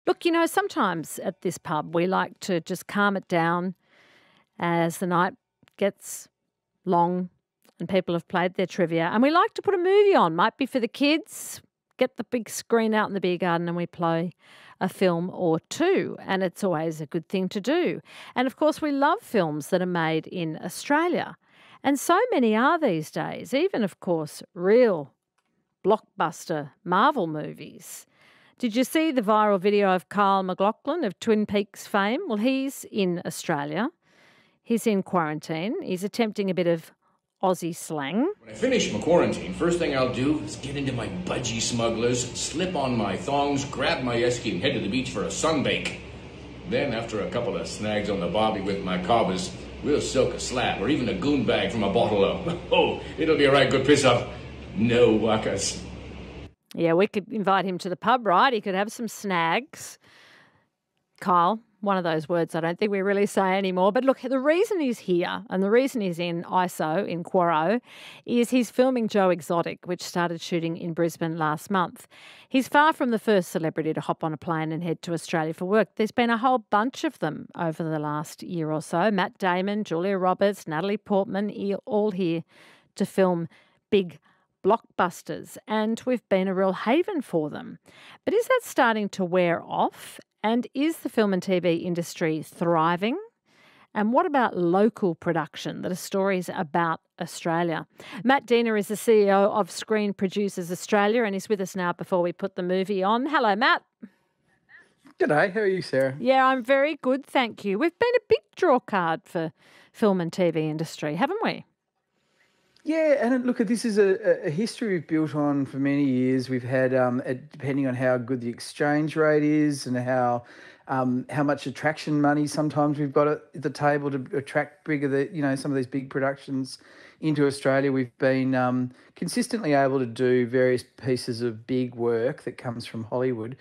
Look, sometimes at this pub we like to just calm it down as the night gets long and people have played their trivia. And we like to put a movie on, might be for the kids, get the big screen out in the beer garden and we play a film or two. And it's always a good thing to do. And of course, we love films that are made in Australia. And so many are these days, even, of course, real blockbuster Marvel movies. Did you see the viral video of Kyle MacLachlan of Twin Peaks fame? Well, he's in Australia. He's in quarantine. He's attempting a bit of Aussie slang. When I finish my quarantine, first thing I'll do is get into my budgie smugglers, slip on my thongs, grab my esky and head to the beach for a sunbake. Then, after a couple of snags on the bobby with my cobbers, we'll soak a slab or even a goon bag from a bottle of, oh, it'll be a right good piss up. No wakas. Yeah, we could invite him to the pub, right? He could have some snags. Kyle, one of those words I don't think we really say anymore. But look, the reason he's here and the reason he's in ISO, in Quoro, is he's filming Joe Exotic, which started shooting in Brisbane last month. He's far from the first celebrity to hop on a plane and head to Australia for work. There's been a whole bunch of them over the last year or so. Matt Damon, Julia Roberts, Natalie Portman, all here to film big blockbusters, and we've been a real haven for them. But is that starting to wear off? And is the film and TV industry thriving? And what about local production that are stories about Australia? Matt Diener is the CEO of Screen Producers Australia and he's with us now before we put the movie on. Hello, Matt. G'day, how are you, Sarah? Yeah, I'm very good, thank you. We've been a big draw card for film and TV industry, haven't we? Yeah, and look, this is a history we've built on for many years. We've had, depending on how good the exchange rate is and how much attraction money sometimes we've got at the table to attract some of these big productions into Australia. We've been consistently able to do various pieces of big work that comes from Hollywood.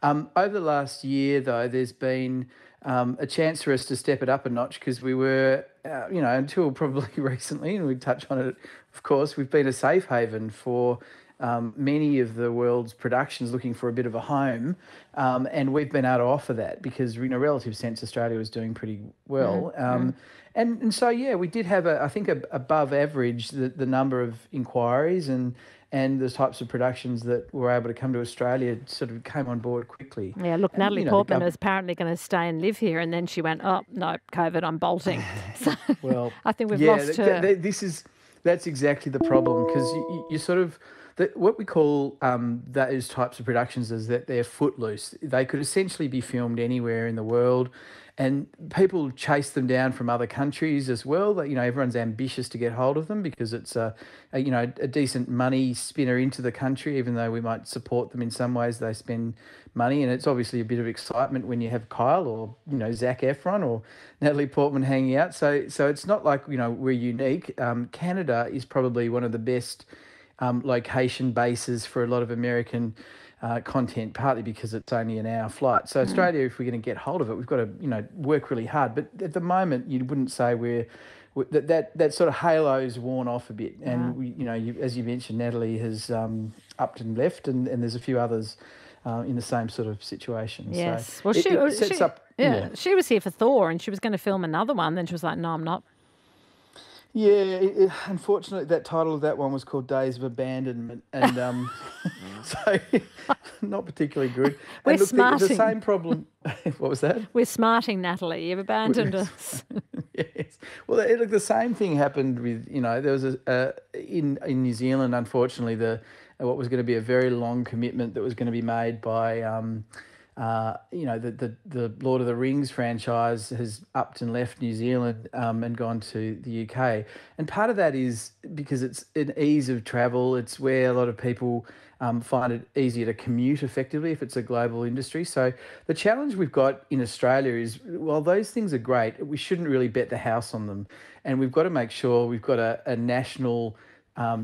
Over the last year, though, there's been a chance for us to step it up a notch because we were, until probably recently, and we touch on it, of course, we've been a safe haven for many of the world's productions looking for a bit of a home, and we've been able to offer that because, in a relative sense, Australia was doing pretty well. And so, yeah, we did have, I think, above average the number of inquiries and the types of productions that were able to come to Australia sort of came on board quickly. Yeah, look, Natalie Portman is apparently going to stay and live here, and then she went, oh, no, COVID, I'm bolting. So well, I think we've lost her. That's exactly the problem because you sort of, what we call those types of productions is that they're footloose. They could essentially be filmed anywhere in the world. And people chase them down from other countries as well. That everyone's ambitious to get hold of them because it's a decent money spinner into the country. Even though we might support them in some ways, they spend money, and it's obviously a bit of excitement when you have Kyle or Zac Efron or Natalie Portman hanging out. So it's not like we're unique. Canada is probably one of the best location bases for a lot of American content, partly because it's only an hour flight. So Australia, if we're going to get hold of it, we've got to work really hard. But at the moment, you wouldn't say that sort of halo's worn off a bit. And we, as you mentioned, Natalie has upped and left, and there's a few others in the same sort of situation. Yes, so she was here for Thor, and she was going to film another one. Then she was like, "No, I'm not." Yeah, unfortunately, that title of that one was called Days of Abandonment, and so not particularly good. We're and look, smarting. The same problem. What was that? We're smarting, Natalie. You've abandoned us. Yes. Well, look, the same thing happened with there was in New Zealand. Unfortunately, what was going to be a very long commitment that was going to be made by the Lord of the Rings franchise has upped and left New Zealand and gone to the UK. And part of that is because it's an ease of travel. It's where a lot of people find it easier to commute effectively if it's a global industry. So the challenge we've got in Australia is, while those things are great, we shouldn't really bet the house on them. And we've got to make sure we've got a national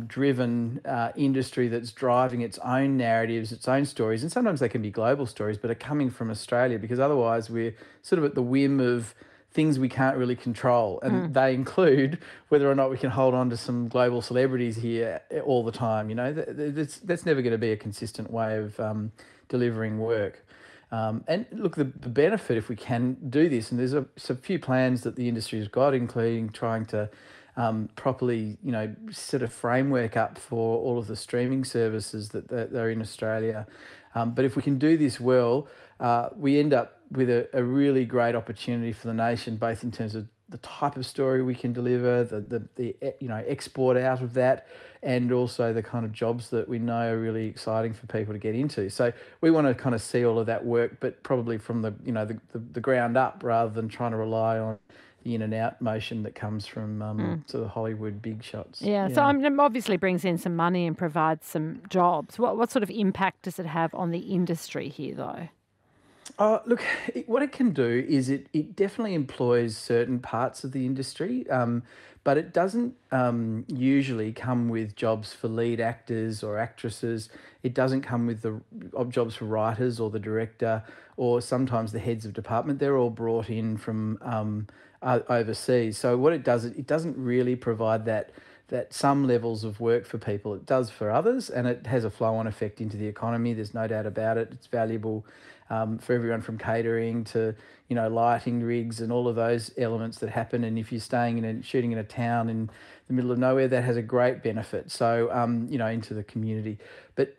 driven industry that's driving its own narratives, its own stories, and sometimes they can be global stories, but are coming from Australia, because otherwise we're sort of at the whim of things we can't really control, and they include whether or not we can hold on to some global celebrities here all the time. That's never going to be a consistent way of delivering work. And look, the benefit, if we can do this, and there's a few plans that the industry has got, including trying to properly, set a framework up for all of the streaming services that are in Australia. But if we can do this well, we end up with a really great opportunity for the nation, both in terms of the type of story we can deliver, the export out of that, and also the kind of jobs that we know are really exciting for people to get into. So we want to kind of see all of that work, but probably from the ground up, rather than trying to rely on the in and out motion that comes from sort of Hollywood big shots. Yeah, so obviously brings in some money and provides some jobs. What sort of impact does it have on the industry here, though? Look, what it can do is it definitely employs certain parts of the industry, but it doesn't usually come with jobs for lead actors or actresses. It doesn't come with the jobs for writers or the director or sometimes the heads of department. They're all brought in from overseas. So what it does, it doesn't really provide that some levels of work for people. It does for others, and it has a flow-on effect into the economy. There's no doubt about it. It's valuable for everyone from catering to lighting rigs and all of those elements that happen. And if you're shooting in a town in the middle of nowhere, that has a great benefit. So into the community. But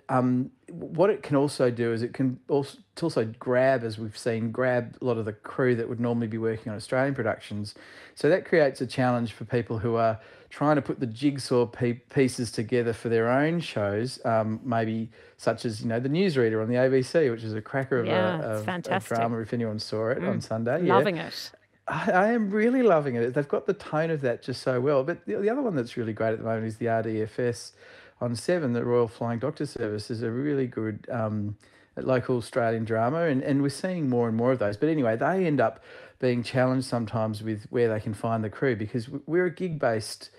what it can also do is it can also grab, as we've seen, grab a lot of the crew that would normally be working on Australian productions. So that creates a challenge for people who are trying to put the jigsaw pieces together for their own shows, maybe such as the Newsreader on the ABC, which is a cracker of a drama. If anyone saw it on Sunday, loving it. I am really loving it. They've got the tone of that just so well. But the other one that's really great at the moment is the RDFS on 7, the Royal Flying Doctor Service, is a really good local Australian drama, and we're seeing more and more of those. But anyway, they end up being challenged sometimes with where they can find the crew, because we're a gig-based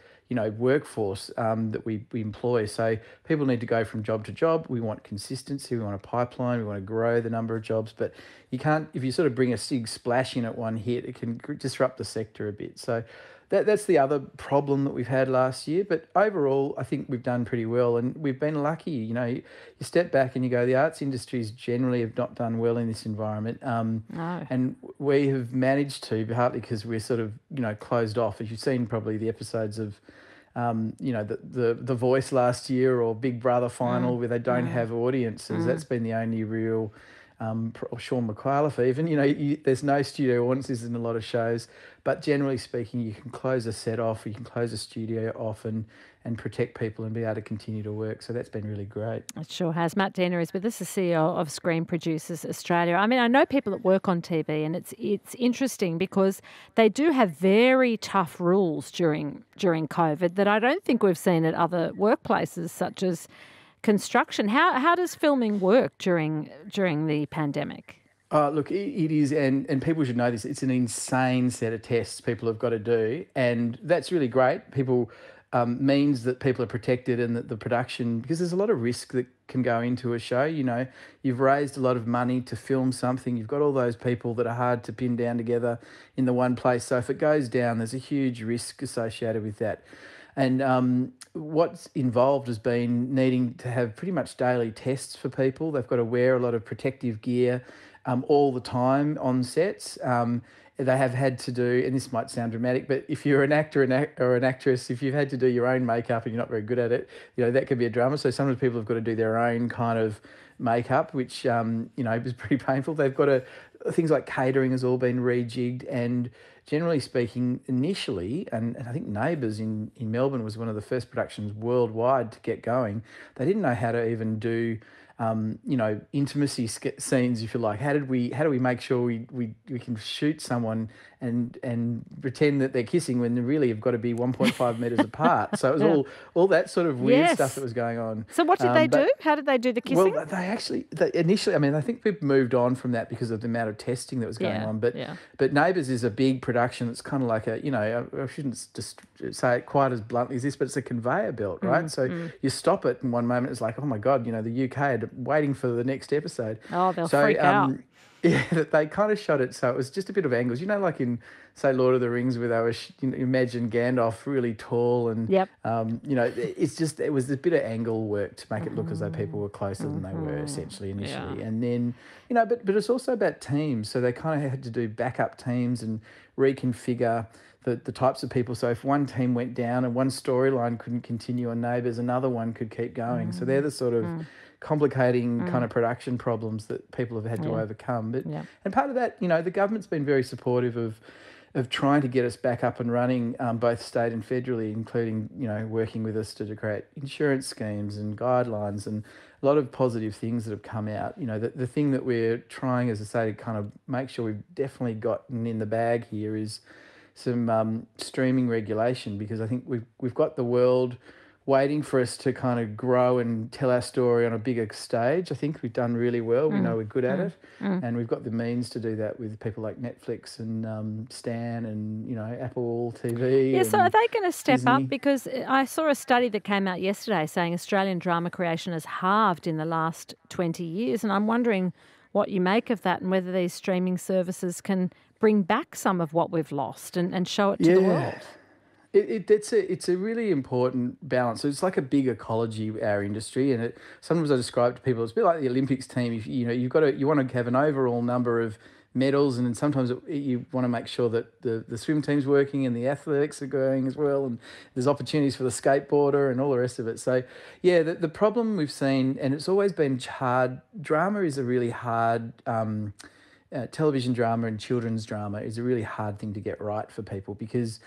workforce that we employ. So people need to go from job to job. We want consistency. We want a pipeline. We want to grow the number of jobs. But you can't, if you sort of bring a big splash in at one hit, it can disrupt the sector a bit. So that's the other problem that we've had last year. But overall, I think we've done pretty well, and we've been lucky. You step back and you go, the arts industries generally have not done well in this environment. No. And we have managed to, partly because we're sort of, closed off. As you've seen probably the episodes of, the Voice last year, or Big Brother final, where they don't have audiences. That's been the only real, or Sean McAuliffe even, there's no studio audiences in a lot of shows, but generally speaking, you can close a set off, you can close a studio off and protect people and be able to continue to work. So that's been really great. It sure has. Matt Denner is with us, the CEO of Screen Producers Australia. I mean, I know people that work on TV, and it's interesting because they do have very tough rules during COVID that I don't think we've seen at other workplaces, such as construction. How does filming work during the pandemic? Look, it is, and people should know this. It's an insane set of tests people have got to do, and that's really great. People means that people are protected, and that the production, because there's a lot of risk that can go into a show. You've raised a lot of money to film something. You've got all those people that are hard to pin down together in the one place. So if it goes down, there's a huge risk associated with that. And what's involved has been needing to have pretty much daily tests for people. They've got to wear a lot of protective gear all the time on sets. They have had to do, and this might sound dramatic, but if you're an actor or an actress, if you've had to do your own makeup and you're not very good at it, that can be a drama. So sometimes people have got to do their own kind of makeup, which, is pretty painful. They've got to, things like catering has all been rejigged, and generally speaking, initially, and I think Neighbours in Melbourne was one of the first productions worldwide to get going. They didn't know how to even do intimacy scenes, if you like. How do we make sure we can shoot someone and pretend that they're kissing when they really have got to be 1.5 metres apart? So it was all that sort of weird stuff that was going on. So what did they do? How did they do the kissing? Well, they initially, I think we've moved on from that because of the amount of testing that was going on. But Neighbours is a big production. It's kind of like I shouldn't just say it quite as bluntly as this, but it's a conveyor belt, right? So you stop it in one moment, it's like, oh my God, the UK are waiting for the next episode. Oh, they'll freak out. Yeah, that they kind of shot it so it was just a bit of angles. You know, like in, say, Lord of the Rings, where they were, imagine Gandalf really tall and, Yep. it's just, it was a bit of angle work to make it look as though people were closer than they were essentially Yeah. initially. And then, but it's also about teams. So they kind of had to do backup teams and reconfigure the types of people. So if one team went down and one storyline couldn't continue on Neighbours, another one could keep going. So they're the sort of complicating kind of production problems that people have had to Yeah. overcome. But Yeah. and part of that, the government's been very supportive of trying to get us back up and running, both state and federally, including working with us to create insurance schemes and guidelines and a lot of positive things that have come out. The thing that we're trying, as I say, to kind of make sure we've definitely gotten in the bag here is some streaming regulation, because I think we've got the world waiting for us to kind of grow and tell our story on a bigger stage. I think we've done really well. We know we're good at it, and we've got the means to do that with people like Netflix and Stan and Apple TV. Yeah, so are and they going to step Disney. up? Because I saw a study that came out yesterday saying Australian drama creation has halved in the last 20 years, and I'm wondering what you make of that and whether these streaming services can bring back some of what we've lost and show it to the world. It's a really important balance. So it's like a big ecology, our industry, and sometimes I describe to people it's a bit like the Olympics team. If you want to have an overall number of medals, and then sometimes you want to make sure that the swim team's working and the athletics are going as well, and there's opportunities for the skateboarder and all the rest of it. So yeah, the problem we've seen, and it's always been hard. Drama is a really hard. Television drama and children's drama is a really hard thing to get right for people, because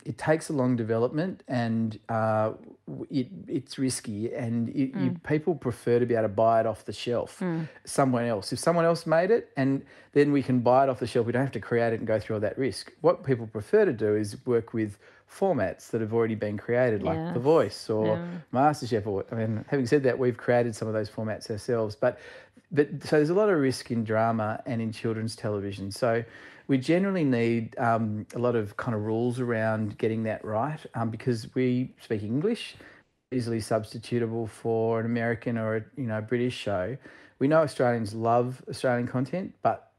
it takes a long development, and it's risky, and people prefer to be able to buy it off the shelf somewhere else. If someone else made it, and then we can buy it off the shelf, we don't have to create it and go through all that risk. What people prefer to do is work with formats that have already been created, like The Voice or MasterChef. Or, having said that, we've created some of those formats ourselves, but so there's a lot of risk in drama and in children's television. So we generally need a lot of kind of rules around getting that right, because we speak English, easily substitutable for an American or a British show. We know Australians love Australian content, but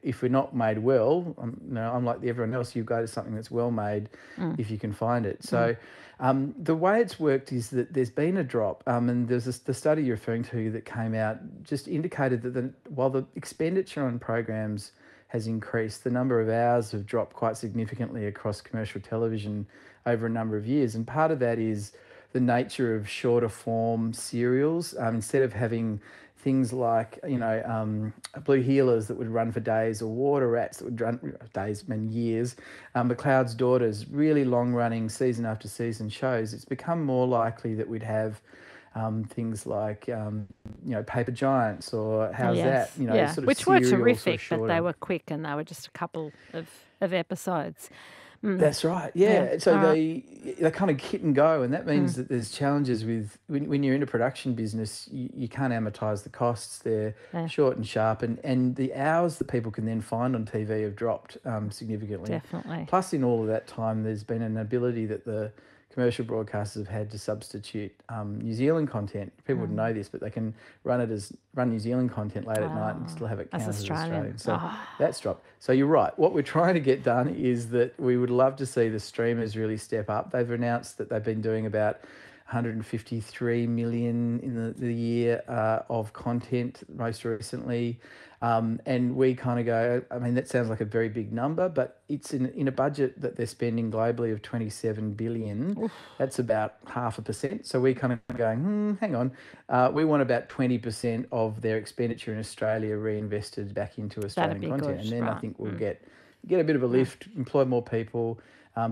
if we're not made well, I'm like everyone else. You go to something that's well made if you can find it. So the way it's worked is that there's been a drop, and there's the study you're referring to that came out just indicated that while the expenditure on programs has increased, the number of hours have dropped quite significantly across commercial television over a number of years, and part of that is the nature of shorter form serials. Instead of having things like Blue Heelers that would run for days, or Water Rats that would run days and years, McLeod's Daughters, really long running season after season shows, it's become more likely that we'd have things like Paper Giants or How's That, sort of which were serial, terrific, sort of but they shorter. were quick and they were just a couple of episodes. That's right. Yeah. Yeah. So All right. they kind of hit and go, and that means that there's challenges with when you're in a production business. You can't amortize the costs. They're short and sharp, and the hours that people can then find on TV have dropped significantly. Definitely. Plus, in all of that time, there's been an ability that the commercial broadcasters have had to substitute New Zealand content. People wouldn't know this, but they can run New Zealand content late at night and still have it count as Australian. So that's dropped. So you're right. What we're trying to get done is that we would love to see the streamers really step up. They've announced that they've been doing about 153 million in the year of content most recently. And we kind of go, that sounds like a very big number, but it's in a budget that they're spending globally of 27 billion. Oof. That's about 0.5%. So we kind of going, hang on. We want about 20% of their expenditure in Australia reinvested back into Australian content. Good, and then right. I think we'll get a bit of a lift, employ more people,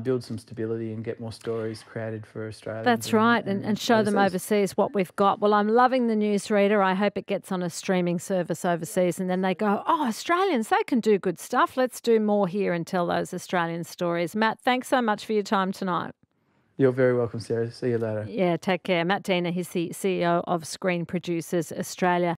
build some stability and get more stories created for Australia. That's right, and show them overseas what we've got. Well, I'm loving the newsreader. I hope it gets on a streaming service overseas, and then they go, Australians, they can do good stuff. Let's do more here and tell those Australian stories. Matt, thanks so much for your time tonight. You're very welcome, Sarah. See you later. Yeah, take care. Matt Diener, he's the CEO of Screen Producers Australia.